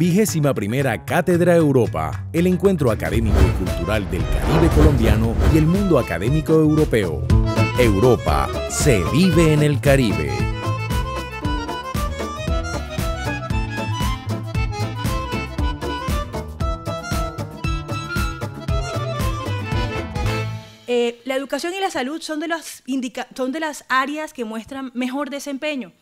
21ª Cátedra Europa, el encuentro académico y cultural del Caribe colombiano y el mundo académico europeo. Europa se vive en el Caribe. La educación y la salud son de las áreas que muestran mejor desempeño.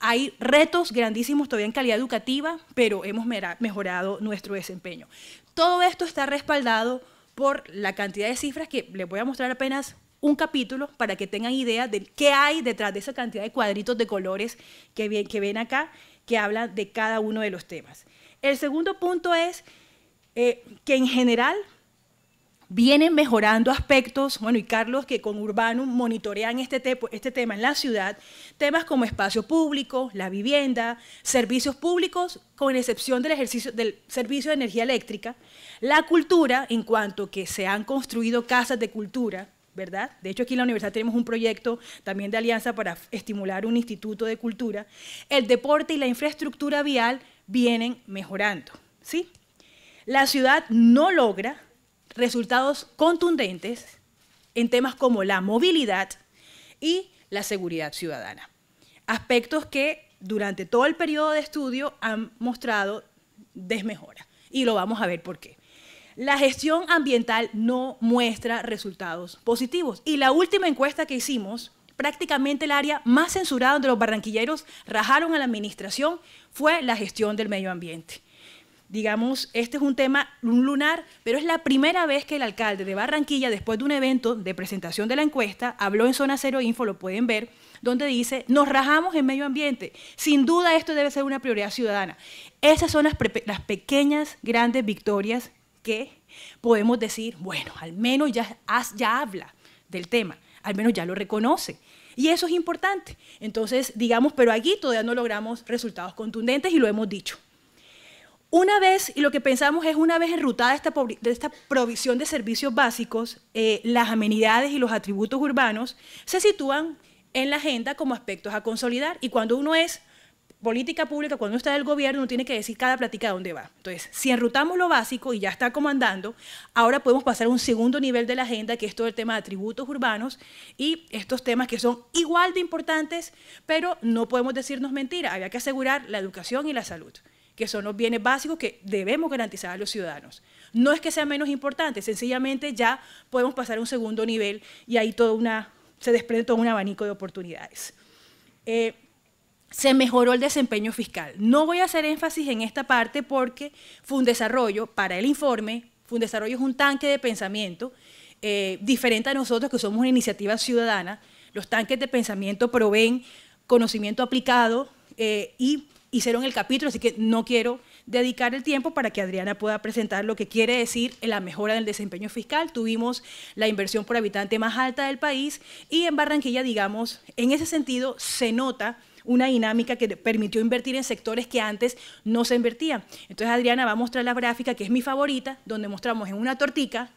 Hay retos grandísimos todavía en calidad educativa, pero hemos mejorado nuestro desempeño. Todo esto está respaldado por la cantidad de cifras que les voy a mostrar apenas un capítulo para que tengan idea de qué hay detrás de esa cantidad de cuadritos de colores que ven acá, que hablan de cada uno de los temas. El segundo punto es que en general vienen mejorando aspectos, bueno, y Carlos, que con Urbanum monitorean este tema en la ciudad, temas como espacio público, la vivienda, servicios públicos, con excepción del servicio de energía eléctrica, la cultura, en cuanto que se han construido casas de cultura, ¿verdad? De hecho, aquí en la universidad tenemos un proyecto también de alianza para estimular un instituto de cultura. El deporte y la infraestructura vial vienen mejorando, ¿sí? La ciudad no logra resultados contundentes en temas como la movilidad y la seguridad ciudadana. Aspectos que durante todo el periodo de estudio han mostrado desmejora. Y lo vamos a ver por qué. La gestión ambiental no muestra resultados positivos. Y la última encuesta que hicimos, prácticamente el área más censurada donde los barranquilleros rajaron a la administración fue la gestión del medio ambiente. Digamos, este es un tema lunar, pero es la primera vez que el alcalde de Barranquilla, después de un evento de presentación de la encuesta, habló en Zona Cero Info, lo pueden ver, donde dice, nos rajamos en medio ambiente. Sin duda esto debe ser una prioridad ciudadana. Esas son las pequeñas, grandes victorias que podemos decir, bueno, al menos ya habla del tema, al menos ya lo reconoce. Y eso es importante. Entonces, digamos, pero aquí todavía no logramos resultados contundentes y lo hemos dicho. Una vez, y lo que pensamos es una vez enrutada esta provisión de servicios básicos, las amenidades y los atributos urbanos se sitúan en la agenda como aspectos a consolidar. Y cuando uno es política pública, cuando uno está del gobierno, uno tiene que decir cada plática a dónde va. Entonces, si enrutamos lo básico y ya está comandando, ahora podemos pasar a un segundo nivel de la agenda, que es todo el tema de atributos urbanos y estos temas que son igual de importantes, pero no podemos decirnos mentira. Había que asegurar la educación y la salud, que son los bienes básicos que debemos garantizar a los ciudadanos. No es que sea menos importante, sencillamente ya podemos pasar a un segundo nivel y ahí se desprende todo un abanico de oportunidades. Se mejoró el desempeño fiscal. No voy a hacer énfasis en esta parte porque Fundesarrollo, para el informe, Fundesarrollo es un tanque de pensamiento diferente a nosotros que somos una iniciativa ciudadana. Los tanques de pensamiento proveen conocimiento aplicado y hicieron el capítulo, así que no quiero dedicar el tiempo para que Adriana pueda presentar lo que quiere decir en la mejora del desempeño fiscal. Tuvimos la inversión por habitante más alta del país y en Barranquilla, digamos, en ese sentido se nota una dinámica que permitió invertir en sectores que antes no se invertían. Entonces Adriana va a mostrar la gráfica, que es mi favorita, donde mostramos en una tortica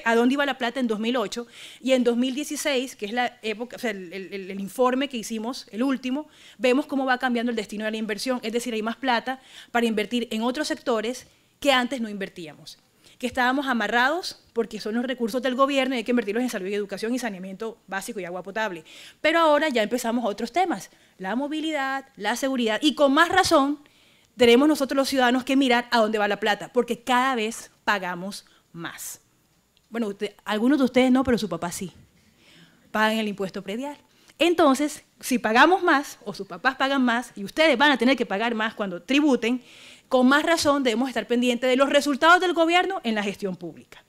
a dónde iba la plata en 2008 y en 2016, que es la época, o sea, el informe que hicimos, el último, vemos cómo va cambiando el destino de la inversión, es decir, hay más plata para invertir en otros sectores que antes no invertíamos, que estábamos amarrados porque son los recursos del gobierno y hay que invertirlos en salud y educación y saneamiento básico y agua potable. Pero ahora ya empezamos a otros temas, la movilidad, la seguridad, y con más razón tenemos nosotros los ciudadanos que mirar a dónde va la plata, porque cada vez pagamos más. Bueno, algunos de ustedes no, pero su papá sí. Pagan el impuesto predial. Entonces, si pagamos más, o sus papás pagan más, y ustedes van a tener que pagar más cuando tributen, con más razón debemos estar pendientes de los resultados del gobierno en la gestión pública.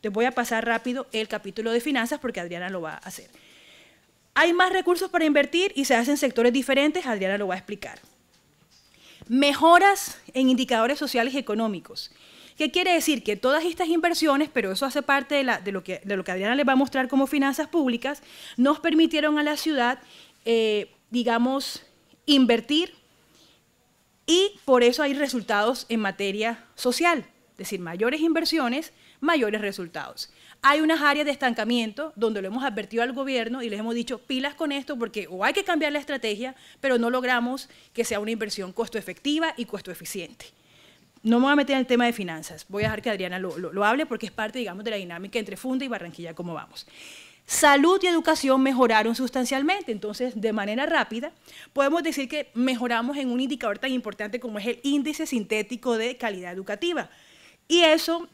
Les voy a pasar rápido el capítulo de finanzas porque Adriana lo va a hacer. Hay más recursos para invertir y se hacen sectores diferentes, Adriana lo va a explicar. Mejoras en indicadores sociales y económicos. ¿Qué quiere decir? Que todas estas inversiones, pero eso hace parte de lo que Adriana les va a mostrar como finanzas públicas, nos permitieron a la ciudad, digamos, invertir y por eso hay resultados en materia social, es decir, mayores inversiones, mayores resultados. Hay unas áreas de estancamiento donde lo hemos advertido al gobierno y les hemos dicho pilas con esto porque o hay que cambiar la estrategia, pero no logramos que sea una inversión costo efectiva y costo eficiente. no me voy a meter en el tema de finanzas, voy a dejar que Adriana lo hable porque es parte, digamos, de la dinámica entre Funda y Barranquilla, cómo vamos. Salud y educación mejoraron sustancialmente, entonces de manera rápida podemos decir que mejoramos en un indicador tan importante como es el índice sintético de calidad educativa. Y eso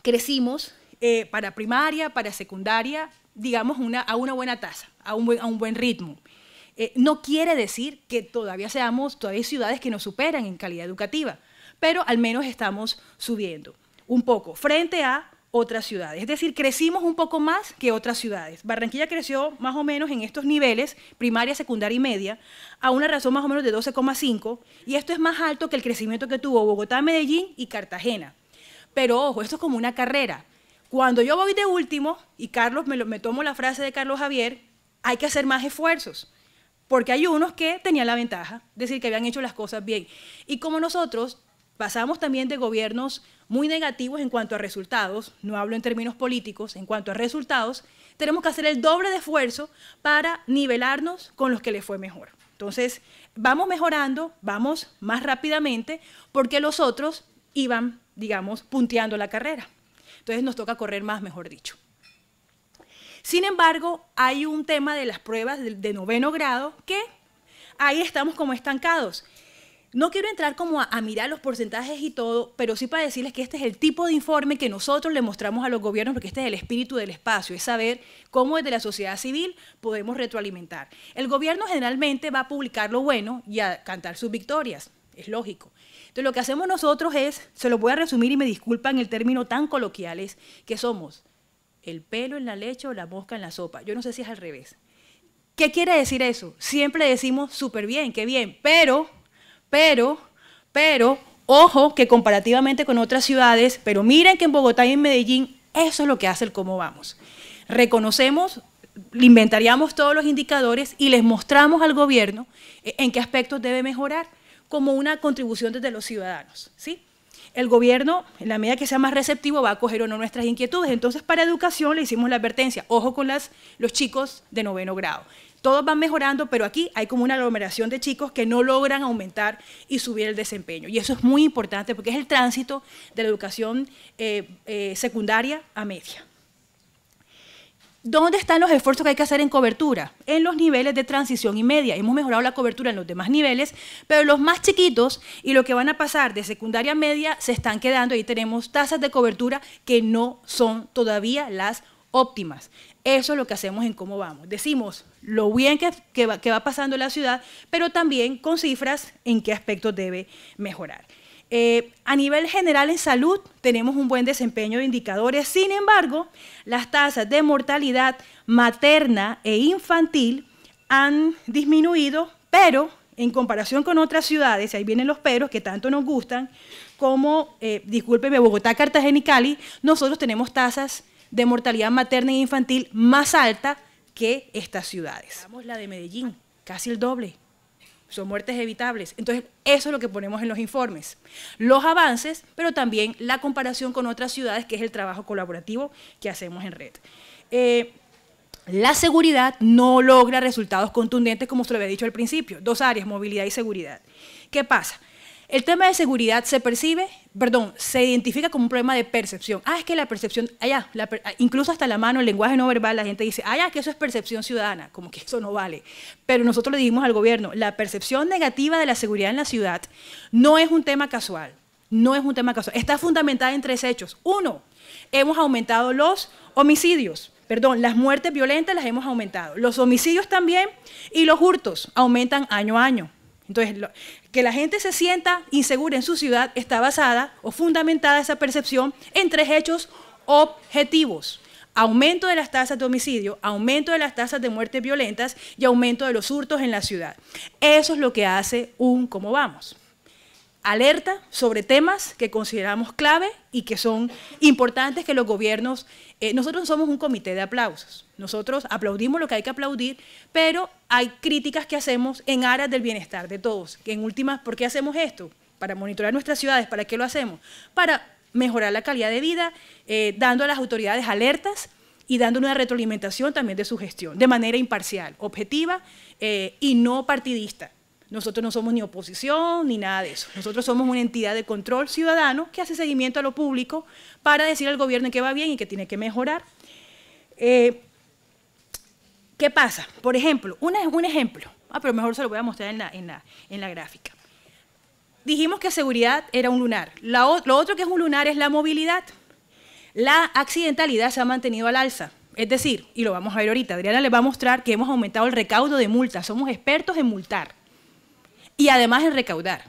crecimos para primaria, para secundaria, digamos a una buena tasa, a un buen ritmo. No quiere decir que todavía hay ciudades que nos superan en calidad educativa, pero al menos estamos subiendo un poco frente a otras ciudades. Es decir, crecimos un poco más que otras ciudades. Barranquilla creció más o menos en estos niveles, primaria, secundaria y media, a una razón más o menos de 12,5, y esto es más alto que el crecimiento que tuvo Bogotá, Medellín y Cartagena. Pero ojo, esto es como una carrera. Cuando yo voy de último, y Carlos, me tomo la frase de Carlos Javier, hay que hacer más esfuerzos, porque hay unos que tenían la ventaja, es decir, que habían hecho las cosas bien. Y como nosotros pasamos también de gobiernos muy negativos en cuanto a resultados, no hablo en términos políticos, en cuanto a resultados, tenemos que hacer el doble de esfuerzo para nivelarnos con los que les fue mejor. Entonces, vamos mejorando, vamos más rápidamente, porque los otros iban, digamos, punteando la carrera. Entonces, nos toca correr más, mejor dicho. Sin embargo, hay un tema de las pruebas de 9º grado que ahí estamos como estancados. No quiero entrar como a mirar los porcentajes y todo, pero sí para decirles que este es el tipo de informe que nosotros le mostramos a los gobiernos, porque este es el espíritu del espacio, es saber cómo desde la sociedad civil podemos retroalimentar. El gobierno generalmente va a publicar lo bueno y a cantar sus victorias, es lógico. Entonces lo que hacemos nosotros es, se lo voy a resumir y me disculpan el término tan coloquial, es que somos el pelo en la leche o la mosca en la sopa. Yo no sé si es al revés. ¿Qué quiere decir eso? Siempre decimos súper bien, qué bien, pero, ojo que comparativamente con otras ciudades, pero miren que en Bogotá y en Medellín, eso es lo que hace el cómo vamos. Reconocemos, inventariamos todos los indicadores y les mostramos al gobierno en qué aspectos debe mejorar como una contribución desde los ciudadanos, ¿sí? El gobierno, en la medida que sea más receptivo, va a acoger o no nuestras inquietudes. Entonces, para educación le hicimos la advertencia, ojo con los chicos de 9º grado. Todos van mejorando, pero aquí hay como una aglomeración de chicos que no logran aumentar y subir el desempeño. Y eso es muy importante porque es el tránsito de la educación secundaria a media. ¿Dónde están los esfuerzos que hay que hacer en cobertura? En los niveles de transición y media. Hemos mejorado la cobertura en los demás niveles, pero los más chiquitos y los que van a pasar de secundaria a media se están quedando. Ahí tenemos tasas de cobertura que no son todavía las óptimas. Eso es lo que hacemos en cómo vamos. Decimos lo bien que va pasando en la ciudad, pero también con cifras en qué aspectos debe mejorar. A nivel general en salud tenemos un buen desempeño de indicadores, sin embargo, las tasas de mortalidad materna e infantil han disminuido, pero en comparación con otras ciudades, ahí vienen los peros que tanto nos gustan, como, discúlpeme, Bogotá, Cartagena y Cali, nosotros tenemos tasas de mortalidad materna e infantil más alta que estas ciudades. Damos la de Medellín, casi el doble. Son muertes evitables. Entonces, eso es lo que ponemos en los informes. Los avances, pero también la comparación con otras ciudades, que es el trabajo colaborativo que hacemos en red. La seguridad no logra resultados contundentes, como se lo había dicho al principio. Dos áreas, movilidad y seguridad. ¿Qué pasa? El tema de seguridad se identifica como un problema de percepción. Es que la percepción, incluso hasta la mano, el lenguaje no verbal, la gente dice, que eso es percepción ciudadana, como que eso no vale. Pero nosotros le dijimos al gobierno, la percepción negativa de la seguridad en la ciudad no es un tema casual, está fundamentada en 3 hechos. 1, hemos aumentado los homicidios, las muertes violentas las hemos aumentado, los homicidios también y los hurtos aumentan año a año. Entonces, que la gente se sienta insegura en su ciudad está basada o fundamentada esa percepción en 3 hechos objetivos. Aumento de las tasas de homicidio, aumento de las tasas de muertes violentas y aumento de los hurtos en la ciudad. Eso es lo que hace un cómo vamos. Alerta sobre temas que consideramos clave y que son importantes que los gobiernos, nosotros somos un comité de aplausos, nosotros aplaudimos lo que hay que aplaudir, pero hay críticas que hacemos en aras del bienestar de todos, que en últimas, ¿por qué hacemos esto? Para monitorear nuestras ciudades, ¿para qué lo hacemos? Para mejorar la calidad de vida, dando a las autoridades alertas y dando una retroalimentación también de su gestión, de manera imparcial, objetiva y no partidista. Nosotros no somos ni oposición ni nada de eso. Nosotros somos una entidad de control ciudadano que hace seguimiento a lo público para decir al gobierno que va bien y que tiene que mejorar. ¿Qué pasa? Por ejemplo, un ejemplo, pero mejor se lo voy a mostrar en la gráfica. Dijimos que seguridad era un lunar. Lo otro que es un lunar es la movilidad. La accidentalidad se ha mantenido al alza. Es decir, y lo vamos a ver ahorita, Adriana les va a mostrar que hemos aumentado el recaudo de multas. Somos expertos en multar y además en recaudar.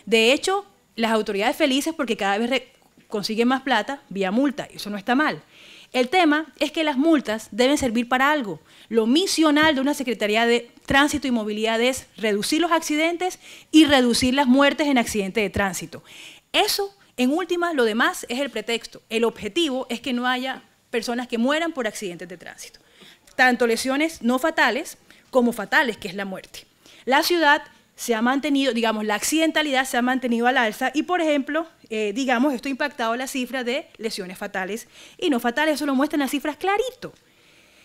De hecho, las autoridades felices porque cada vez consiguen más plata vía multa. Eso no está mal. El tema es que las multas deben servir para algo. Lo misional de una Secretaría de Tránsito y Movilidad es reducir los accidentes y reducir las muertes en accidentes de tránsito. Eso, en última, lo demás es el pretexto. El objetivo es que no haya personas que mueran por accidentes de tránsito. Tanto lesiones no fatales como fatales, que es la muerte. La ciudad se ha mantenido, digamos, la accidentalidad se ha mantenido al alza y, por ejemplo, digamos, esto ha impactado la cifra de lesiones fatales y no fatales, eso lo muestran las cifras clarito.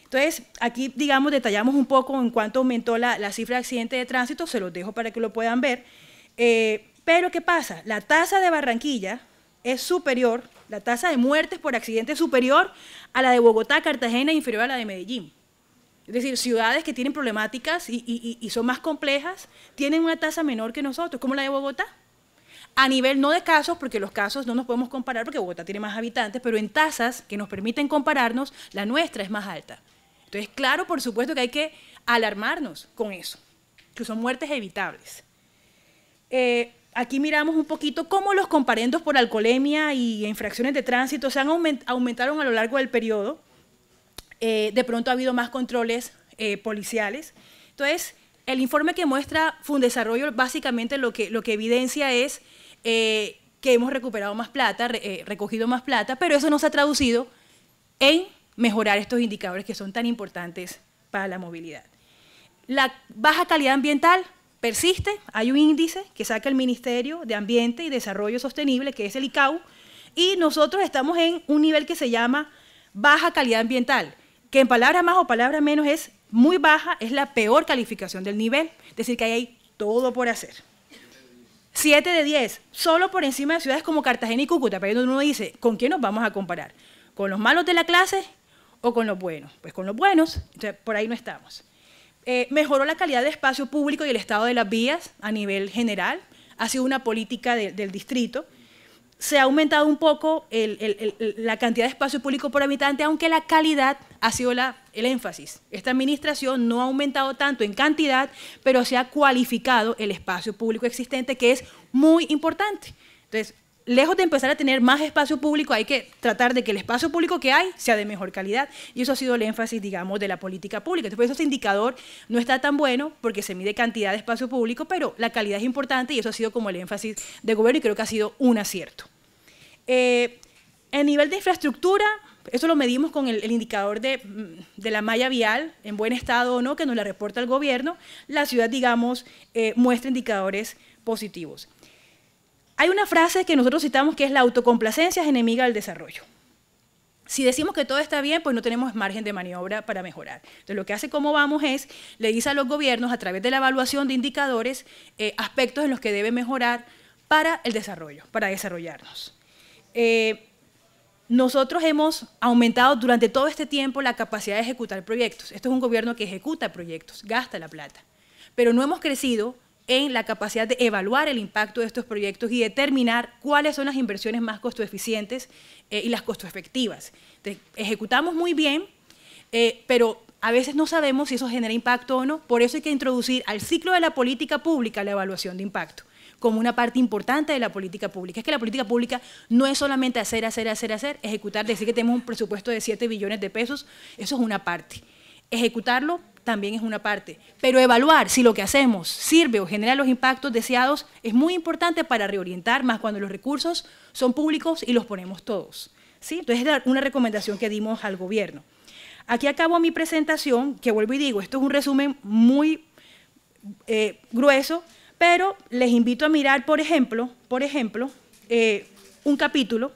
Entonces, aquí, digamos, detallamos un poco en cuánto aumentó la cifra de accidentes de tránsito, se los dejo para que lo puedan ver. Pero, ¿qué pasa? La tasa de Barranquilla es superior, la tasa de muertes por accidente es superior a la de Bogotá, Cartagena e inferior a la de Medellín. Es decir, ciudades que tienen problemáticas y son más complejas, tienen una tasa menor que nosotros, como la de Bogotá. A nivel no de casos, porque los casos no nos podemos comparar porque Bogotá tiene más habitantes, pero en tasas que nos permiten compararnos, la nuestra es más alta. Entonces, claro, por supuesto que hay que alarmarnos con eso, que son muertes evitables. Aquí miramos un poquito cómo los comparendos por alcoholemia y infracciones de tránsito se han aumentaron a lo largo del periodo. De pronto ha habido más controles policiales. Entonces, el informe que muestra Fundesarrollo básicamente lo que evidencia es que hemos recuperado más plata, recogido más plata, pero eso no se ha traducido en mejorar estos indicadores que son tan importantes para la movilidad. La baja calidad ambiental persiste, hay un índice que saca el Ministerio de Ambiente y Desarrollo Sostenible, que es el ICAO, y nosotros estamos en un nivel que se llama baja calidad ambiental, que en palabras más o palabras menos es muy baja, es la peor calificación del nivel, es decir, que ahí hay todo por hacer. 7 de 10, solo por encima de ciudades como Cartagena y Cúcuta, pero uno dice, ¿con quién nos vamos a comparar? ¿Con los malos de la clase o con los buenos? Pues con los buenos, entonces por ahí no estamos. Mejoró la calidad del espacio público y el estado de las vías a nivel general, ha sido una política del distrito. Se ha aumentado un poco la cantidad de espacio público por habitante, aunque la calidad ha sido el énfasis. Esta administración no ha aumentado tanto en cantidad, pero se ha cualificado el espacio público existente, que es muy importante. Entonces, lejos de empezar a tener más espacio público, hay que tratar de que el espacio público que hay sea de mejor calidad, y eso ha sido el énfasis, digamos, de la política pública. Entonces, por eso ese indicador no está tan bueno, porque se mide cantidad de espacio público, pero la calidad es importante, y eso ha sido como el énfasis del gobierno, y creo que ha sido un acierto. El nivel de infraestructura, eso lo medimos con el indicador de la malla vial, en buen estado o no, que nos la reporta el gobierno. La ciudad, digamos, muestra indicadores positivos. Hay una frase que nosotros citamos que es la autocomplacencia es enemiga del desarrollo. Si decimos que todo está bien, pues no tenemos margen de maniobra para mejorar. Entonces, lo que hace Cómo Vamos es, le dice a los gobiernos, a través de la evaluación de indicadores, aspectos en los que debe mejorar para el desarrollo, para desarrollarnos. Nosotros hemos aumentado durante todo este tiempo la capacidad de ejecutar proyectos. Esto es un gobierno que ejecuta proyectos, gasta la plata, pero no hemos crecido en la capacidad de evaluar el impacto de estos proyectos y determinar cuáles son las inversiones más costoeficientes y las costoefectivas. Entonces, ejecutamos muy bien, pero a veces no sabemos si eso genera impacto o no. Por eso hay que introducir al ciclo de la política pública la evaluación de impacto como una parte importante de la política pública. Es que la política pública no es solamente hacer, ejecutar, decir que tenemos un presupuesto de 7 billones de pesos, eso es una parte. Ejecutarlo también es una parte, pero evaluar si lo que hacemos sirve o genera los impactos deseados es muy importante para reorientar, más cuando los recursos son públicos y los ponemos todos, ¿sí? Entonces es una recomendación que dimos al gobierno. Aquí acabo mi presentación, que vuelvo y digo, esto es un resumen muy grueso, pero les invito a mirar, por ejemplo, un capítulo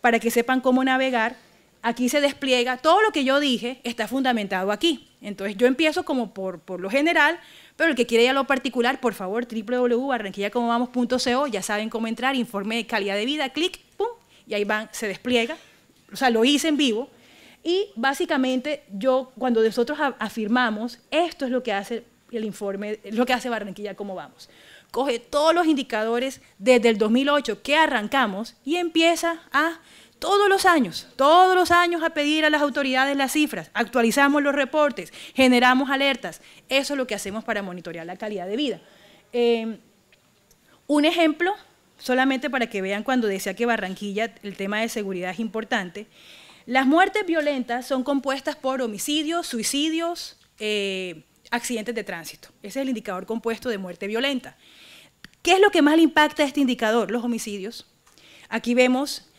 para que sepan cómo navegar. Aquí se despliega, todo lo que yo dije está fundamentado aquí. Entonces yo empiezo como por lo general, Pero el que quiere ir a lo particular, por favor, www.barranquillacomobamos.co, ya saben cómo entrar, informe de calidad de vida, clic, pum, y ahí van, se despliega. O sea, lo hice en vivo. Y básicamente cuando nosotros afirmamos, esto es lo que hace el informe, lo que hace Barranquilla Cómo Vamos. Coge todos los indicadores desde el 2008 que arrancamos y empieza todos los años a pedir a las autoridades las cifras, actualizamos los reportes, generamos alertas. Eso es lo que hacemos para monitorear la calidad de vida. Un ejemplo, solamente para que vean cuando decía que Barranquilla, el tema de seguridad es importante. Las muertes violentas son compuestas por homicidios, suicidios, accidentes de tránsito. Ese es el indicador compuesto de muerte violenta. ¿Qué es lo que más le impacta a este indicador? Los homicidios. Aquí vemos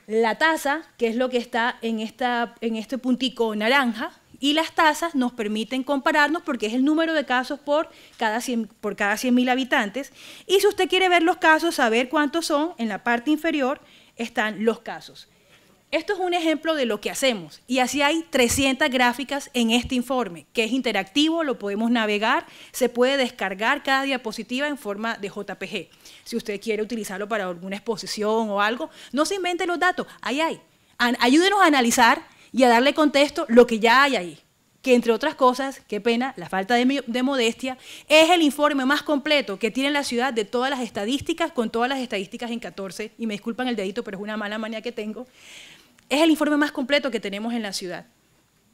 la tasa, que es lo que está en este puntico naranja, y las tasas nos permiten compararnos porque es el número de casos por cada 100.000 habitantes. Y si usted quiere ver los casos, saber cuántos son, en la parte inferior están los casos. Esto es un ejemplo de lo que hacemos, y así hay 300 gráficas en este informe, que es interactivo, lo podemos navegar, se puede descargar cada diapositiva en forma de JPG. Si usted quiere utilizarlo para alguna exposición o algo, no se invente los datos, ahí hay. Ayúdenos a analizar y a darle contexto lo que ya hay ahí, que entre otras cosas, qué pena, la falta de modestia, es el informe más completo que tiene la ciudad de todas las estadísticas, con todas las estadísticas en 14, y me disculpan el dedito, pero es una mala manía que tengo. Es el informe más completo que tenemos en la ciudad,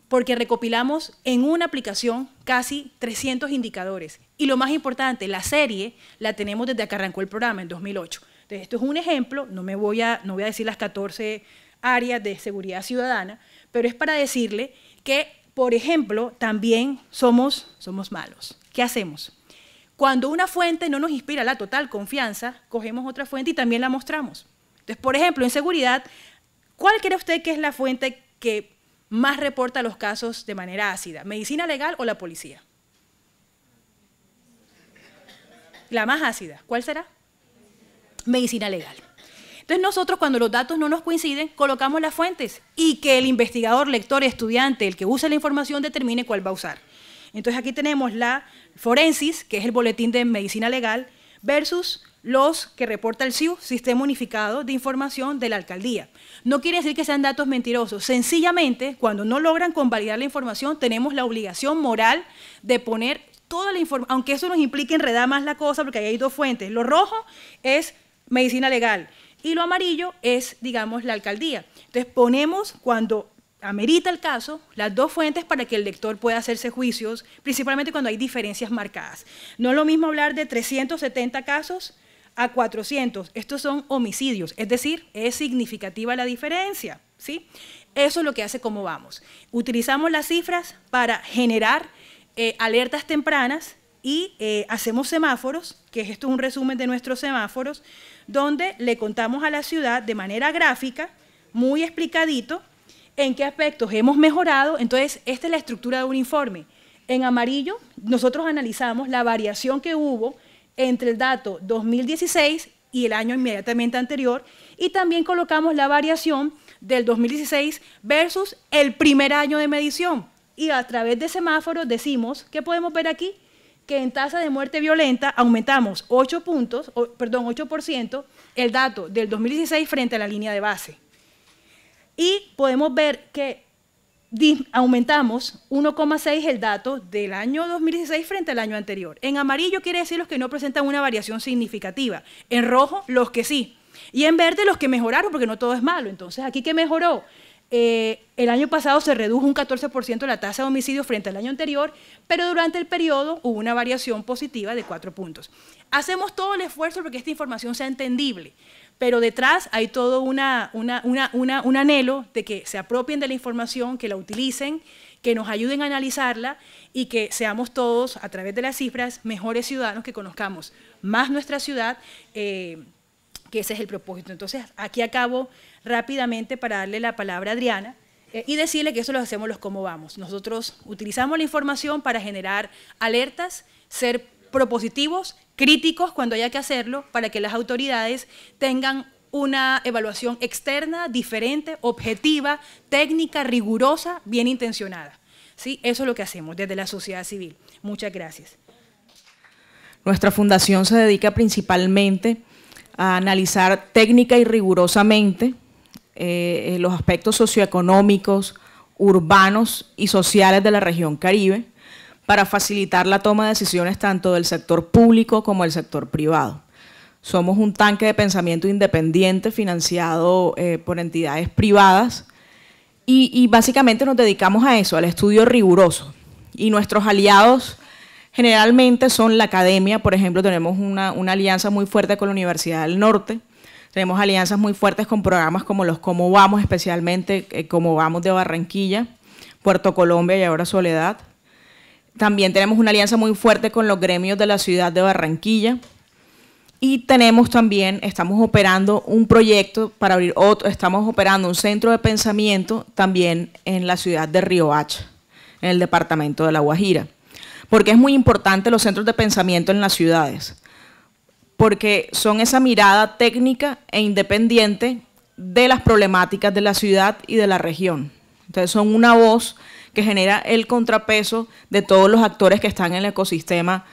porque recopilamos en una aplicación casi 300 indicadores. Y lo más importante, la serie la tenemos desde que arrancó el programa, en 2008. Entonces, esto es un ejemplo, no voy a decir las 14 áreas de seguridad ciudadana, pero es para decirle que, por ejemplo, también somos malos. ¿Qué hacemos? Cuando una fuente no nos inspira la total confianza, cogemos otra fuente y también la mostramos. Entonces, por ejemplo, en seguridad, ¿cuál cree usted que es la fuente que más reporta los casos de manera ácida? ¿Medicina legal o la policía? La más ácida, ¿cuál será? Medicina legal. Entonces nosotros, cuando los datos no nos coinciden, colocamos las fuentes y que el investigador, lector, estudiante, el que use la información, determine cuál va a usar. Entonces aquí tenemos la Forensis, que es el boletín de medicina legal, versus los que reporta el SIU, Sistema Unificado de Información de la Alcaldía. No quiere decir que sean datos mentirosos, sencillamente, cuando no logran convalidar la información, tenemos la obligación moral de poner toda la información, aunque eso nos implique enredar más la cosa, porque ahí hay dos fuentes. Lo rojo es medicina legal y lo amarillo es, digamos, la alcaldía. Entonces ponemos, cuando amerita el caso, las dos fuentes para que el lector pueda hacerse juicios, principalmente cuando hay diferencias marcadas. No es lo mismo hablar de 370 casos a 400. Estos son homicidios, es decir, es significativa la diferencia, ¿sí? Eso es lo que hace Cómo Vamos. Utilizamos las cifras para generar alertas tempranas y hacemos semáforos, que esto es un resumen de nuestros semáforos, donde le contamos a la ciudad de manera gráfica, muy explicadito, en qué aspectos hemos mejorado. Entonces, esta es la estructura de un informe. En amarillo, nosotros analizamos la variación que hubo entre el dato 2016 y el año inmediatamente anterior, y también colocamos la variación del 2016 versus el primer año de medición. Y a través de semáforos decimos, ¿qué podemos ver aquí? Que en tasa de muerte violenta aumentamos 8% el dato del 2016 frente a la línea de base. Y podemos ver que aumentamos 1,6 el dato del año 2016 frente al año anterior. En amarillo quiere decir los que no presentan una variación significativa. En rojo, los que sí. Y en verde, los que mejoraron, porque no todo es malo. Entonces, ¿aquí qué mejoró? El año pasado se redujo un 14% la tasa de homicidios frente al año anterior, pero durante el periodo hubo una variación positiva de 4 puntos. Hacemos todo el esfuerzo porque esta información sea entendible, pero detrás hay todo un anhelo de que se apropien de la información, que la utilicen, que nos ayuden a analizarla y que seamos todos, a través de las cifras, mejores ciudadanos, que conozcamos más nuestra ciudad, que ese es el propósito. Entonces, aquí acabo rápidamente para darle la palabra a Adriana y decirle que eso lo hacemos los Cómo Vamos. Nosotros utilizamos la información para generar alertas, ser propositivos, críticos cuando haya que hacerlo, para que las autoridades tengan una evaluación externa, diferente, objetiva, técnica, rigurosa, bien intencionada. ¿Sí? Eso es lo que hacemos desde la sociedad civil. Muchas gracias. Nuestra fundación se dedica principalmente a analizar técnica y rigurosamente los aspectos socioeconómicos, urbanos y sociales de la región Caribe para facilitar la toma de decisiones tanto del sector público como del sector privado. Somos un tanque de pensamiento independiente financiado por entidades privadas y básicamente nos dedicamos a eso, al estudio riguroso. Y nuestros aliados generalmente son la academia. Por ejemplo, tenemos una alianza muy fuerte con la Universidad del Norte, tenemos alianzas muy fuertes con programas como los Cómo Vamos, especialmente Cómo Vamos de Barranquilla, Puerto Colombia y ahora Soledad. También tenemos una alianza muy fuerte con los gremios de la ciudad de Barranquilla. Y tenemos también, estamos operando un proyecto para abrir otro, estamos operando un centro de pensamiento también en la ciudad de Riohacha, en el departamento de La Guajira. Porque es muy importante los centros de pensamiento en las ciudades, porque son esa mirada técnica e independiente de las problemáticas de la ciudad y de la región. Entonces son una voz que genera el contrapeso de todos los actores que están en el ecosistema,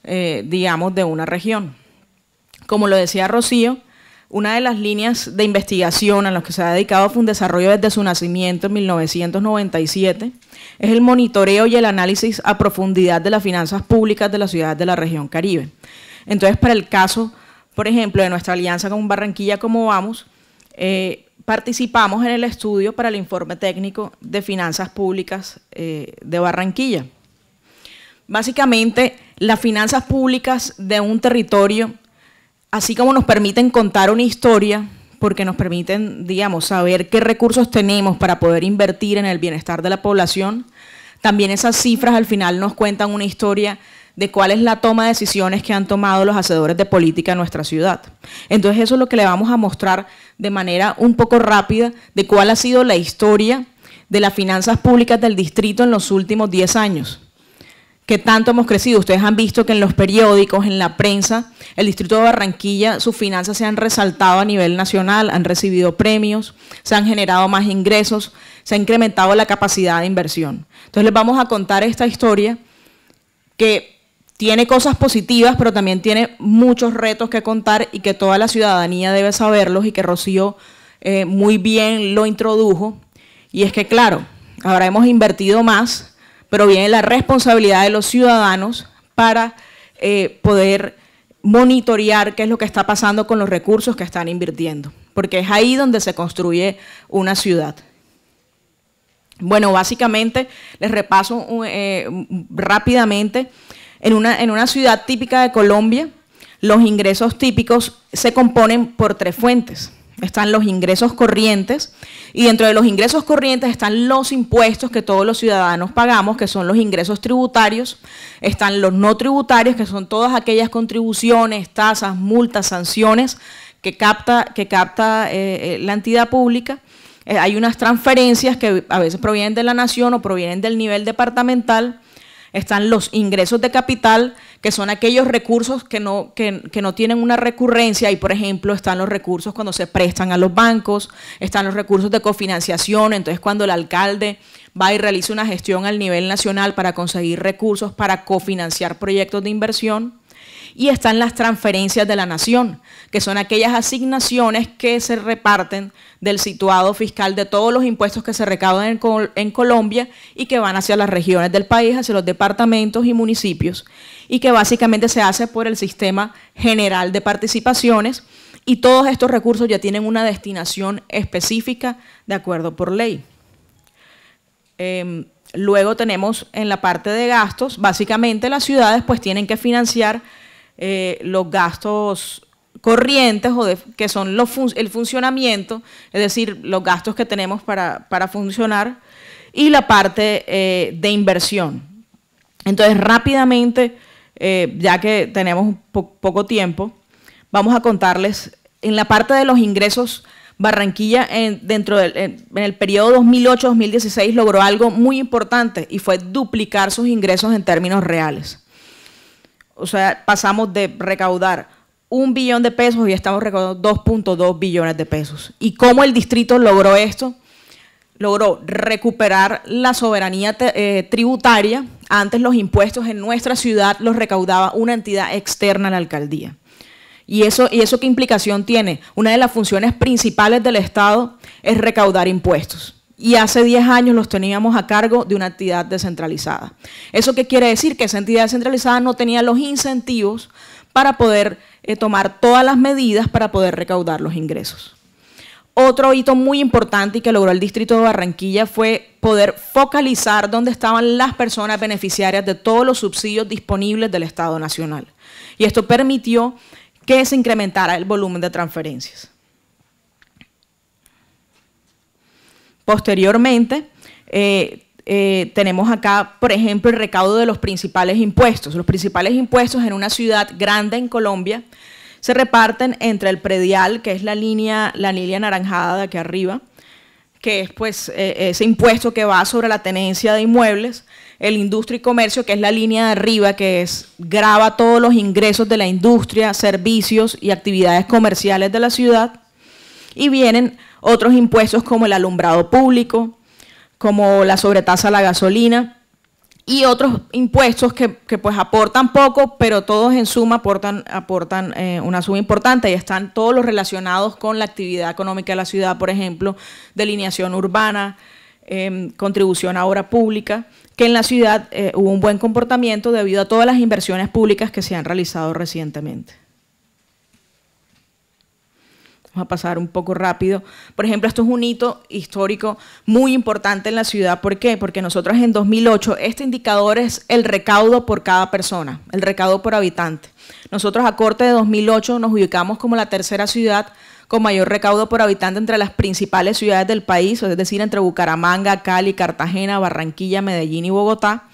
digamos, de una región. Como lo decía Rocío, una de las líneas de investigación a las que se ha dedicado Fundesarrollo desde su nacimiento en 1997 es el monitoreo y el análisis a profundidad de las finanzas públicas de las ciudades de la región Caribe. Entonces, para el caso, por ejemplo, de nuestra alianza con Barranquilla Cómo Vamos, participamos en el estudio para el informe técnico de finanzas públicas de Barranquilla. Básicamente, las finanzas públicas de un territorio, así como nos permiten contar una historia, porque nos permiten, digamos, saber qué recursos tenemos para poder invertir en el bienestar de la población, también esas cifras al final nos cuentan una historia de cuál es la toma de decisiones que han tomado los hacedores de política en nuestra ciudad. Entonces eso es lo que le vamos a mostrar de manera un poco rápida de cuál ha sido la historia de las finanzas públicas del distrito en los últimos 10 años. ¿Qué tanto hemos crecido? Ustedes han visto que en los periódicos, en la prensa, el distrito de Barranquilla, sus finanzas se han resaltado a nivel nacional, han recibido premios, se han generado más ingresos, se ha incrementado la capacidad de inversión. Entonces les vamos a contar esta historia que tiene cosas positivas, pero también tiene muchos retos que contar y que toda la ciudadanía debe saberlos y que Rocío muy bien lo introdujo. Y es que, claro, ahora hemos invertido más, pero viene la responsabilidad de los ciudadanos para poder monitorear qué es lo que está pasando con los recursos que están invirtiendo, porque es ahí donde se construye una ciudad. Bueno, básicamente, les repaso rápidamente, en una ciudad típica de Colombia, los ingresos típicos se componen por 3 fuentes. Están los ingresos corrientes, y dentro de los ingresos corrientes están los impuestos que todos los ciudadanos pagamos, que son los ingresos tributarios. Están los no tributarios, que son todas aquellas contribuciones, tasas, multas, sanciones que capta la entidad pública. Hay unas transferencias que a veces provienen de la nación o provienen del nivel departamental. Están los ingresos de capital, que son aquellos recursos que no tienen una recurrencia, y por ejemplo están los recursos cuando se prestan a los bancos, están los recursos de cofinanciación, entonces cuando el alcalde va y realiza una gestión al nivel nacional para conseguir recursos para cofinanciar proyectos de inversión. Y están las transferencias de la nación, que son aquellas asignaciones que se reparten del situado fiscal de todos los impuestos que se recaudan en Colombia y que van hacia las regiones del país, hacia los departamentos y municipios, y que básicamente se hace por el sistema general de participaciones, y todos estos recursos ya tienen una destinación específica de acuerdo por ley. Luego tenemos en la parte de gastos, básicamente las ciudades pues tienen que financiar los gastos corrientes que son el funcionamiento, es decir, los gastos que tenemos para funcionar, y la parte de inversión. Entonces, rápidamente, ya que tenemos poco tiempo, vamos a contarles, en la parte de los ingresos, Barranquilla en el periodo 2008-2016 logró algo muy importante, y fue duplicar sus ingresos en términos reales. O sea, pasamos de recaudar 1 billón de pesos y estamos recaudando 2.2 billones de pesos. ¿Y cómo el distrito logró esto? Logró recuperar la soberanía tributaria Antes los impuestos en nuestra ciudad los recaudaba una entidad externa a la alcaldía. ¿Y eso qué implicación tiene? Una de las funciones principales del Estado es recaudar impuestos. Y hace 10 años los teníamos a cargo de una entidad descentralizada. ¿Eso qué quiere decir? Que esa entidad descentralizada no tenía los incentivos para poder tomar todas las medidas para poder recaudar los ingresos. Otro hito muy importante y que logró el Distrito de Barranquilla fue poder focalizar dónde estaban las personas beneficiarias de todos los subsidios disponibles del Estado Nacional. Y esto permitió que se incrementara el volumen de transferencias. Posteriormente, tenemos acá, por ejemplo, el recaudo de los principales impuestos. Los principales impuestos en una ciudad grande en Colombia se reparten entre el predial, que es la línea anaranjada de aquí arriba, que es pues ese impuesto que va sobre la tenencia de inmuebles, el industria y comercio, que es la línea de arriba, que grava todos los ingresos de la industria, servicios y actividades comerciales de la ciudad, y vienen otros impuestos como el alumbrado público, como la sobretasa a la gasolina, y otros impuestos que pues aportan poco, pero todos en suma aportan una suma importante, y están todos los relacionados con la actividad económica de la ciudad, por ejemplo, delineación urbana, contribución a obra pública, que en la ciudad hubo un buen comportamiento debido a todas las inversiones públicas que se han realizado recientemente. Vamos a pasar un poco rápido. Por ejemplo, esto es un hito histórico muy importante en la ciudad. ¿Por qué? Porque nosotros en 2008, este indicador es el recaudo por cada persona, el recaudo por habitante. Nosotros a corte de 2008 nos ubicamos como la tercera ciudad con mayor recaudo por habitante entre las principales ciudades del país, es decir, entre Bucaramanga, Cali, Cartagena, Barranquilla, Medellín y Bogotá.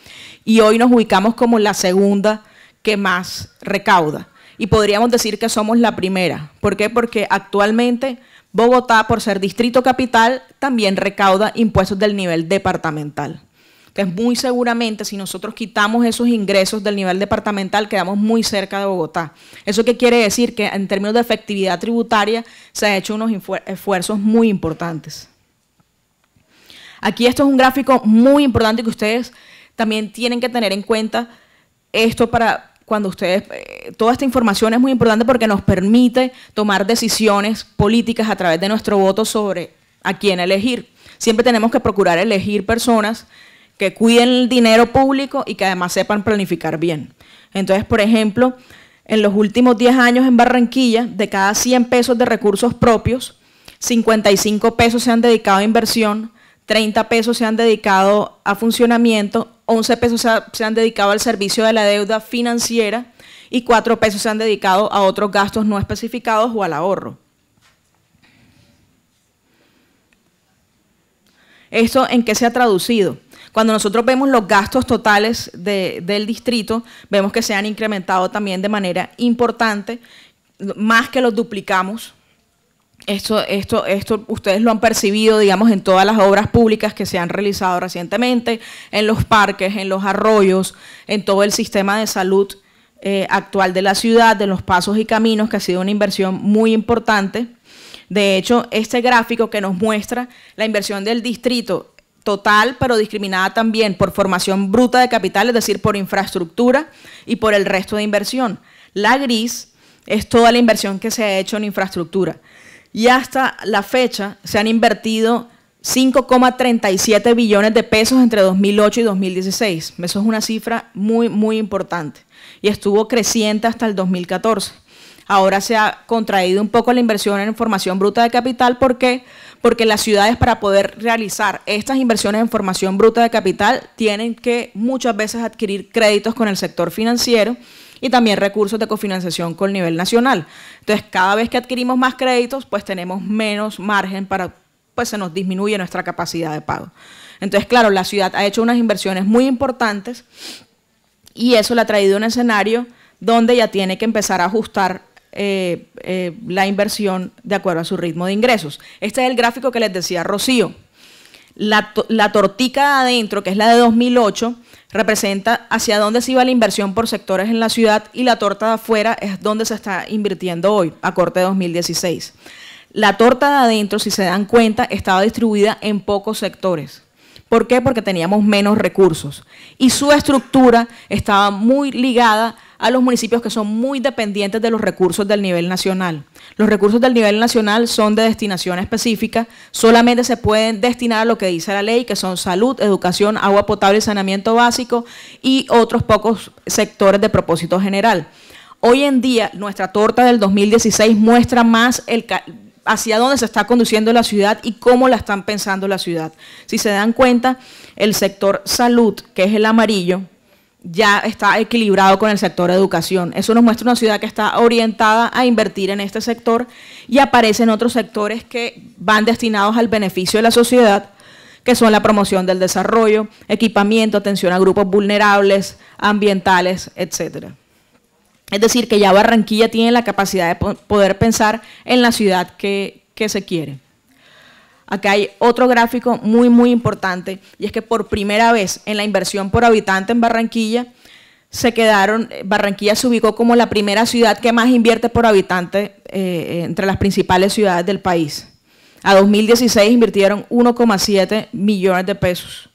Y hoy nos ubicamos como la segunda que más recauda. Y podríamos decir que somos la primera. ¿Por qué? Porque actualmente Bogotá, por ser distrito capital, también recauda impuestos del nivel departamental. Entonces, muy seguramente, si nosotros quitamos esos ingresos del nivel departamental, quedamos muy cerca de Bogotá. ¿Eso qué quiere decir? Que en términos de efectividad tributaria se han hecho unos esfuerzos muy importantes. Aquí esto es un gráfico muy importante que ustedes también tienen que tener en cuenta. Esto para cuando ustedes, toda esta información es muy importante porque nos permite tomar decisiones políticas a través de nuestro voto sobre a quién elegir. Siempre tenemos que procurar elegir personas que cuiden el dinero público y que además sepan planificar bien. Entonces, por ejemplo, en los últimos 10 años en Barranquilla, de cada 100 pesos de recursos propios, 55 pesos se han dedicado a inversión, 30 pesos se han dedicado a funcionamiento, 11 pesos se han dedicado al servicio de la deuda financiera y 4 pesos se han dedicado a otros gastos no especificados o al ahorro. ¿Esto en qué se ha traducido? Cuando nosotros vemos los gastos totales del distrito, vemos que se han incrementado también de manera importante, más que los duplicamos. Esto ustedes lo han percibido, digamos, en todas las obras públicas que se han realizado recientemente, en los parques, en los arroyos, en todo el sistema de salud actual de la ciudad, de los pasos y caminos, que ha sido una inversión muy importante. De hecho, este gráfico que nos muestra la inversión del distrito total, pero discriminada también por formación bruta de capital, es decir, por infraestructura y por el resto de inversión. La gris es toda la inversión que se ha hecho en infraestructura. Y hasta la fecha se han invertido 5,37 billones de pesos entre 2008 y 2016. Eso es una cifra muy, muy importante. Y estuvo creciente hasta el 2014. Ahora se ha contraído un poco la inversión en formación bruta de capital. ¿Por qué? Porque las ciudades, para poder realizar estas inversiones en formación bruta de capital, tienen que muchas veces adquirir créditos con el sector financiero y también recursos de cofinanciación con el nivel nacional. Entonces, cada vez que adquirimos más créditos, pues tenemos menos margen para, pues se nos disminuye nuestra capacidad de pago. Entonces, claro, la ciudad ha hecho unas inversiones muy importantes y eso le ha traído un escenario donde ya tiene que empezar a ajustar la inversión de acuerdo a su ritmo de ingresos. Este es el gráfico que les decía Rocío. La tortica de adentro, que es la de 2008, representa hacia dónde se iba la inversión por sectores en la ciudad, y la torta de afuera es donde se está invirtiendo hoy, a corte de 2016. La torta de adentro, si se dan cuenta, estaba distribuida en pocos sectores. ¿Por qué? Porque teníamos menos recursos. Y su estructura estaba muy ligada a los municipios que son muy dependientes de los recursos del nivel nacional. Los recursos del nivel nacional son de destinación específica, solamente se pueden destinar a lo que dice la ley, que son salud, educación, agua potable y saneamiento básico, y otros pocos sectores de propósito general. Hoy en día, nuestra torta del 2016 muestra más hacia dónde se está conduciendo la ciudad y cómo la están pensando la ciudad. Si se dan cuenta, el sector salud, que es el amarillo, ya está equilibrado con el sector educación. Eso nos muestra una ciudad que está orientada a invertir en este sector, y aparecen otros sectores que van destinados al beneficio de la sociedad, que son la promoción del desarrollo, equipamiento, atención a grupos vulnerables, ambientales, etcétera. Es decir, que ya Barranquilla tiene la capacidad de poder pensar en la ciudad que se quiere. Acá hay otro gráfico muy importante, y es que por primera vez en la inversión por habitante en Barranquilla, Barranquilla se ubicó como la primera ciudad que más invierte por habitante entre las principales ciudades del país. A 2016 invirtieron 1,7 millones de pesos.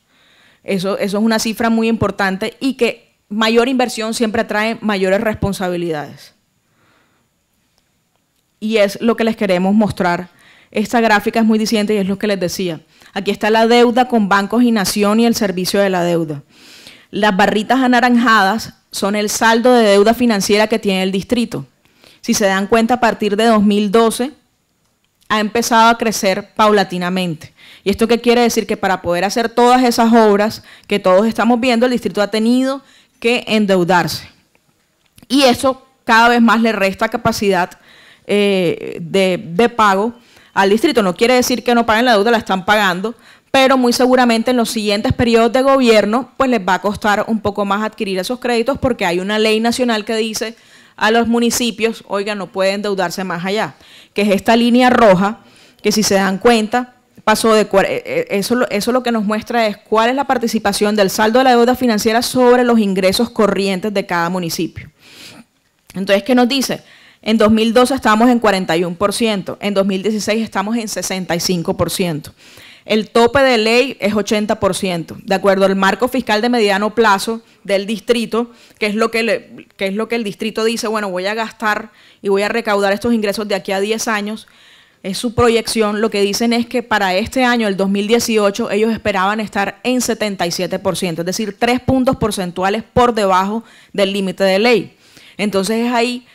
Eso es una cifra muy importante, y que mayor inversión siempre trae mayores responsabilidades. Y es lo que les queremos mostrar. Esta gráfica es muy diciente y es lo que les decía. Aquí está la deuda con bancos y nación y el servicio de la deuda. Las barritas anaranjadas son el saldo de deuda financiera que tiene el distrito. Si se dan cuenta, a partir de 2012 ha empezado a crecer paulatinamente. ¿Y esto qué quiere decir? Que para poder hacer todas esas obras que todos estamos viendo, el distrito ha tenido que endeudarse. Y eso cada vez más le resta capacidad de pago al distrito. No quiere decir que no paguen la deuda, la están pagando, pero muy seguramente en los siguientes periodos de gobierno pues les va a costar un poco más adquirir esos créditos, porque hay una ley nacional que dice a los municipios, oigan, no pueden endeudarse más allá, que es esta línea roja, que si se dan cuenta, pasó de eso lo que nos muestra es cuál es la participación del saldo de la deuda financiera sobre los ingresos corrientes de cada municipio. Entonces, ¿qué nos dice? En 2012 estábamos en 41%, en 2016 estamos en 65%. El tope de ley es 80%, de acuerdo al marco fiscal de mediano plazo del distrito, que es lo que el distrito dice, bueno, voy a gastar y voy a recaudar estos ingresos de aquí a 10 años, es su proyección. Lo que dicen es que para este año, el 2018, ellos esperaban estar en 77%, es decir, 3 puntos porcentuales por debajo del límite de ley. Entonces es ahí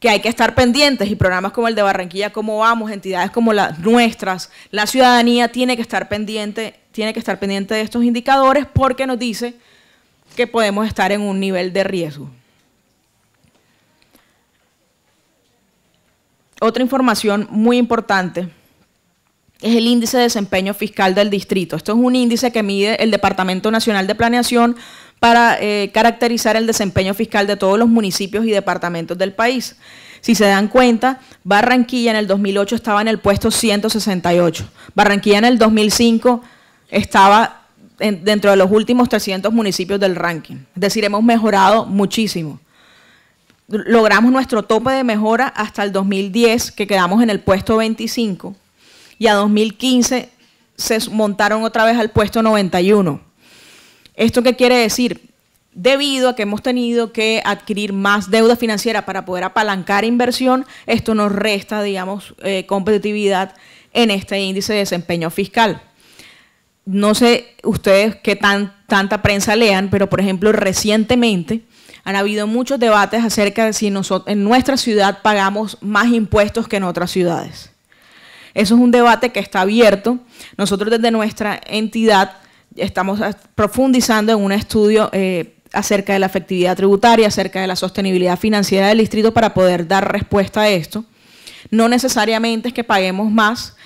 que hay que estar pendientes, y programas como el de Barranquilla, cómo vamos, entidades como las nuestras, la ciudadanía tiene que estar pendiente de estos indicadores, porque nos dice que podemos estar en un nivel de riesgo. Otra información muy importante es el índice de desempeño fiscal del distrito. Esto es un índice que mide el Departamento Nacional de Planeación para caracterizar el desempeño fiscal de todos los municipios y departamentos del país. Si se dan cuenta, Barranquilla en el 2008 estaba en el puesto 168. Barranquilla en el 2005 estaba dentro de los últimos 300 municipios del ranking. Es decir, hemos mejorado muchísimo. Logramos nuestro tope de mejora hasta el 2010, que quedamos en el puesto 25, y a 2015 se montaron otra vez al puesto 91. ¿Esto qué quiere decir? Debido a que hemos tenido que adquirir más deuda financiera para poder apalancar inversión, esto nos resta, digamos, competitividad en este índice de desempeño fiscal. No sé ustedes qué tanta prensa lean, pero por ejemplo, recientemente han habido muchos debates acerca de si en nuestra ciudad pagamos más impuestos que en otras ciudades. Eso es un debate que está abierto. Nosotros desde nuestra entidad estamos profundizando en un estudio acerca de la efectividad tributaria, acerca de la sostenibilidad financiera del distrito para poder dar respuesta a esto. No necesariamente es que paguemos más.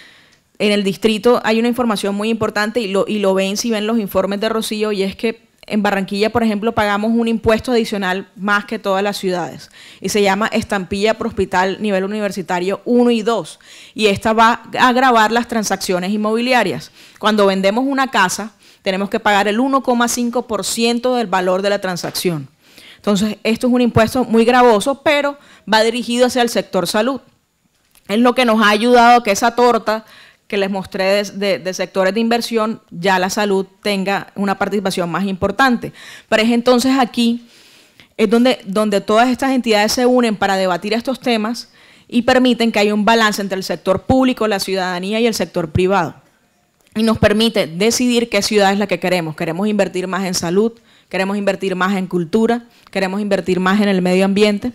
En el distrito hay una información muy importante y lo ven si ven los informes de Rocío, y es que en Barranquilla, por ejemplo, pagamos un impuesto adicional más que todas las ciudades, y se llama estampilla por hospital nivel universitario 1 y 2, y esta va a gravar las transacciones inmobiliarias. Cuando vendemos una casa, tenemos que pagar el 1,5% del valor de la transacción. Entonces, esto es un impuesto muy gravoso, pero va dirigido hacia el sector salud. Es lo que nos ha ayudado a que esa torta que les mostré de sectores de inversión, ya la salud tenga una participación más importante. Pero es entonces aquí es donde todas estas entidades se unen para debatir estos temas y permiten que haya un balance entre el sector público, la ciudadanía y el sector privado. Y nos permite decidir qué ciudad es la que queremos. Queremos invertir más en salud, queremos invertir más en cultura, queremos invertir más en el medio ambiente.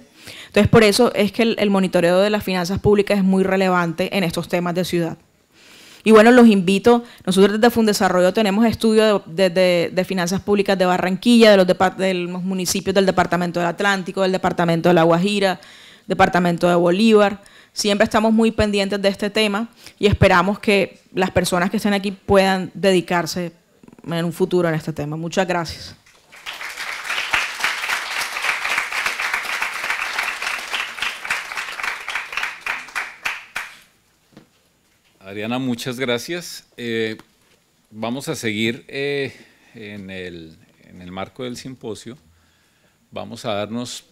Entonces, por eso es que el monitoreo de las finanzas públicas es muy relevante en estos temas de ciudad. Y bueno, los invito, nosotros desde Fundesarrollo tenemos estudio de finanzas públicas de Barranquilla, de los municipios del Departamento del Atlántico, del Departamento de La Guajira, Departamento de Bolívar. Siempre estamos muy pendientes de este tema y esperamos que las personas que estén aquí puedan dedicarse en un futuro en este tema. Muchas gracias. Adriana, muchas gracias. Vamos a seguir en el marco del simposio. Vamos a darnos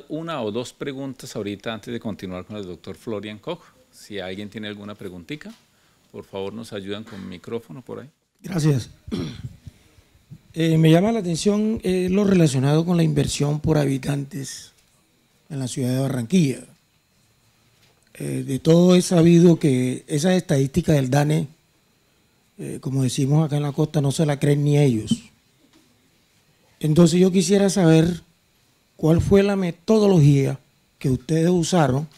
una o dos preguntas ahorita antes de continuar con el doctor Florian Koch. Si alguien tiene alguna preguntita, por favor nos ayudan con micrófono por ahí. Gracias. Me llama la atención lo relacionado con la inversión por habitantes en la ciudad de Barranquilla. De todo he sabido que esas estadísticas del DANE, como decimos acá en la costa, no se la creen ni ellos. Entonces yo quisiera saber cuál fue la metodología que ustedes usaron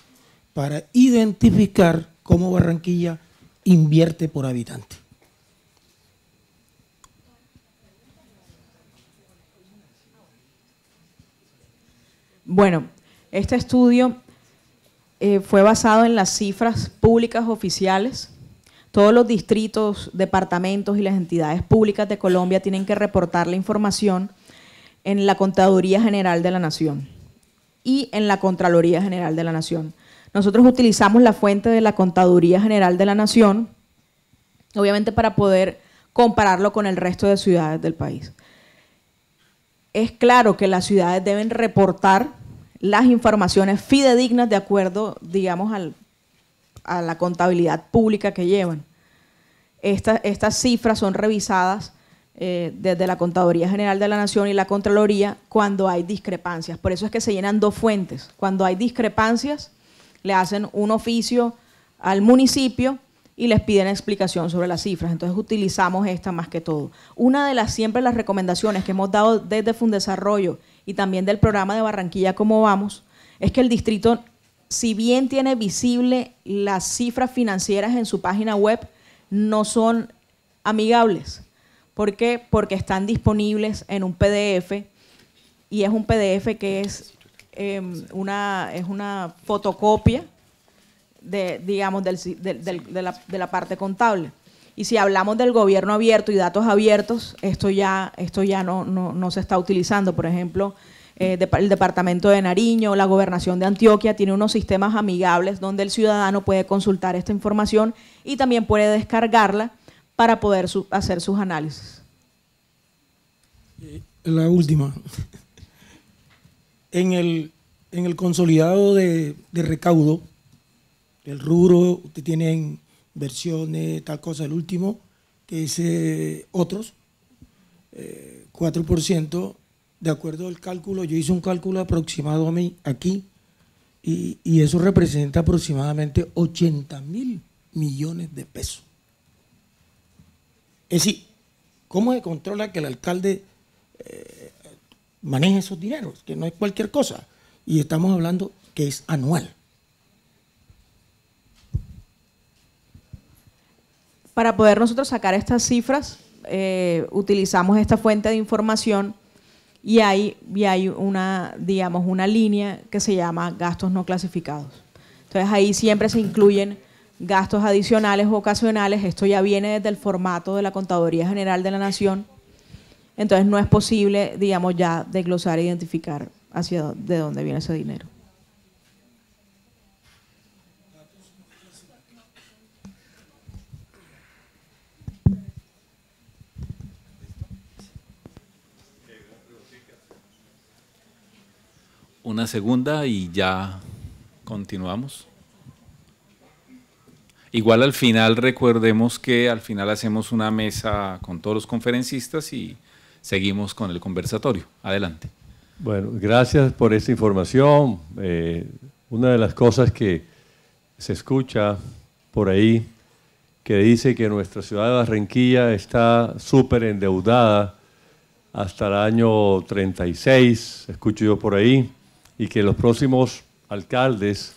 para identificar cómo Barranquilla invierte por habitante. Bueno, este estudio fue basado en las cifras públicas oficiales. Todos los distritos, departamentos y las entidades públicas de Colombia tienen que reportar la información en la Contaduría General de la Nación y en la Contraloría General de la Nación. Nosotros utilizamos la fuente de la Contaduría General de la Nación, obviamente para poder compararlo con el resto de ciudades del país. Es claro que las ciudades deben reportar las informaciones fidedignas de acuerdo, digamos, a la contabilidad pública que llevan. Estas cifras son revisadas desde la Contaduría General de la Nación y la Contraloría cuando hay discrepancias. Por eso es que se llenan dos fuentes. Cuando hay discrepancias, le hacen un oficio al municipio y les piden explicación sobre las cifras. Entonces utilizamos esta más que todo. Una de siempre las recomendaciones que hemos dado desde Fundesarrollo y también del programa de Barranquilla Cómo Vamos, es que el distrito, si bien tiene visible las cifras financieras en su página web, no son amigables. ¿Por qué? Porque están disponibles en un PDF y es un PDF que es una fotocopia digamos, de la parte contable. Y si hablamos del gobierno abierto y datos abiertos, esto ya no se está utilizando. Por ejemplo, el Departamento de Nariño, la Gobernación de Antioquia tiene unos sistemas amigables donde el ciudadano puede consultar esta información y también puede descargarla para poder hacer sus análisis. La última. En el consolidado de recaudo, el rubro, usted tiene inversiones, tal cosa, el último, que es otros, 4%, de acuerdo al cálculo, yo hice un cálculo aproximado a mí aquí, y eso representa aproximadamente 80.000 millones de pesos. Es decir, ¿cómo se controla que el alcalde maneje esos dineros? Que no es cualquier cosa, y estamos hablando que es anual. Para poder nosotros sacar estas cifras, utilizamos esta fuente de información y hay una, digamos, una línea que se llama gastos no clasificados. Entonces ahí siempre se incluyen gastos adicionales o ocasionales. Esto ya viene desde el formato de la Contaduría General de la Nación. Entonces no es posible, digamos, ya desglosar e identificar de dónde viene ese dinero. Una segunda y ya continuamos. Igual al final recordemos que al final hacemos una mesa con todos los conferencistas y seguimos con el conversatorio. Adelante. Bueno, gracias por esta información. Una de las cosas que se escucha por ahí, que dice que nuestra ciudad de Barranquilla está súper endeudada hasta el año 36, escucho yo por ahí, y que los próximos alcaldes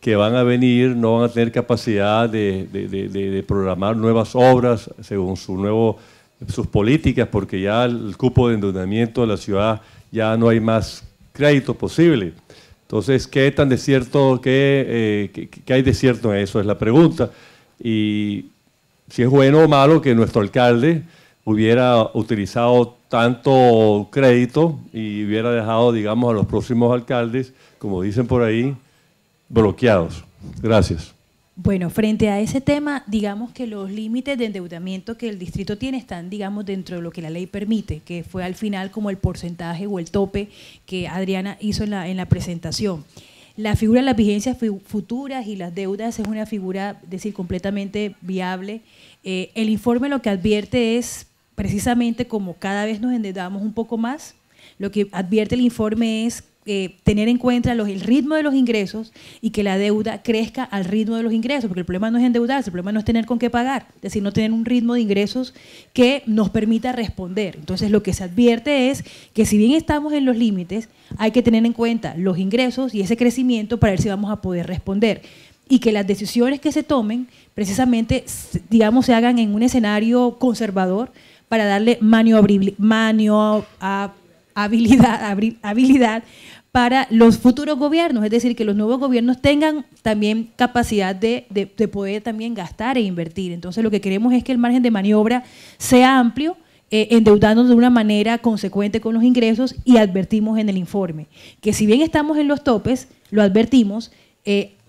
que van a venir no van a tener capacidad de programar nuevas obras según sus políticas, porque ya el cupo de endeudamiento de la ciudad ya no hay más crédito posible. Entonces, ¿qué tan de cierto, qué hay de cierto en eso? Es la pregunta. Y si es bueno o malo que nuestro alcalde hubiera utilizado tanto crédito y hubiera dejado, digamos, a los próximos alcaldes, como dicen por ahí, bloqueados. Gracias. Bueno, frente a ese tema, digamos que los límites de endeudamiento que el distrito tiene están, digamos, dentro de lo que la ley permite, que fue al final como el porcentaje o el tope que Adriana hizo en la presentación. La figura de las vigencias futuras y las deudas es una figura, es decir, completamente viable. El informe lo que advierte es precisamente como cada vez nos endeudamos un poco más, lo que advierte el informe es tener en cuenta el ritmo de los ingresos y que la deuda crezca al ritmo de los ingresos, porque el problema no es endeudarse, el problema no es tener con qué pagar, es decir, no tener un ritmo de ingresos que nos permita responder. Entonces, lo que se advierte es que si bien estamos en los límites, hay que tener en cuenta los ingresos y ese crecimiento para ver si vamos a poder responder. Y que las decisiones que se tomen, precisamente, digamos, se hagan en un escenario conservador para darle habilidad para los futuros gobiernos, es decir, que los nuevos gobiernos tengan también capacidad de poder también gastar e invertir. Entonces, lo que queremos es que el margen de maniobra sea amplio, endeudándonos de una manera consecuente con los ingresos, y advertimos en el informe que si bien estamos en los topes, lo advertimos,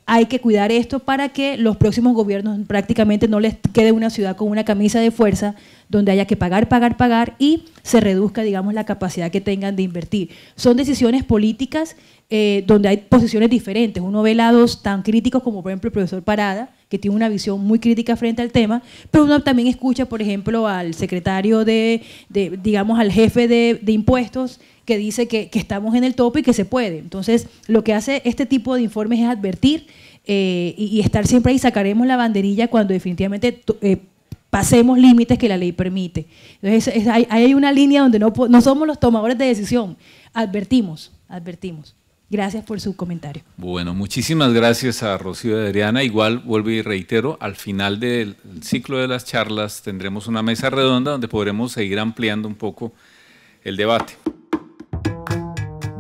hay que cuidar esto para que los próximos gobiernos prácticamente no les quede una ciudad con una camisa de fuerza donde haya que pagar y se reduzca, digamos, la capacidad que tengan de invertir. Son decisiones políticas donde hay posiciones diferentes. Uno ve lados tan críticos como, por ejemplo, el profesor Parada, que tiene una visión muy crítica frente al tema, pero uno también escucha, por ejemplo, al secretario digamos, al jefe de impuestos, que dice que estamos en el tope y que se puede. Entonces, lo que hace este tipo de informes es advertir y estar siempre ahí. Sacaremos la banderilla cuando definitivamente pasemos límites que la ley permite. Entonces, hay una línea donde no somos los tomadores de decisión, advertimos. Gracias por su comentario. Bueno, muchísimas gracias a Rocío y Adriana. Igual, vuelvo y reitero, al final del ciclo de las charlas tendremos una mesa redonda donde podremos seguir ampliando un poco el debate.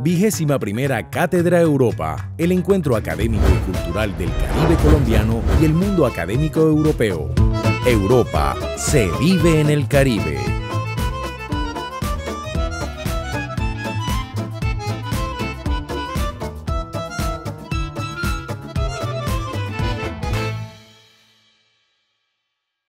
21ª Cátedra Europa, el encuentro académico y cultural del Caribe colombiano y el mundo académico europeo. Europa se vive en el Caribe.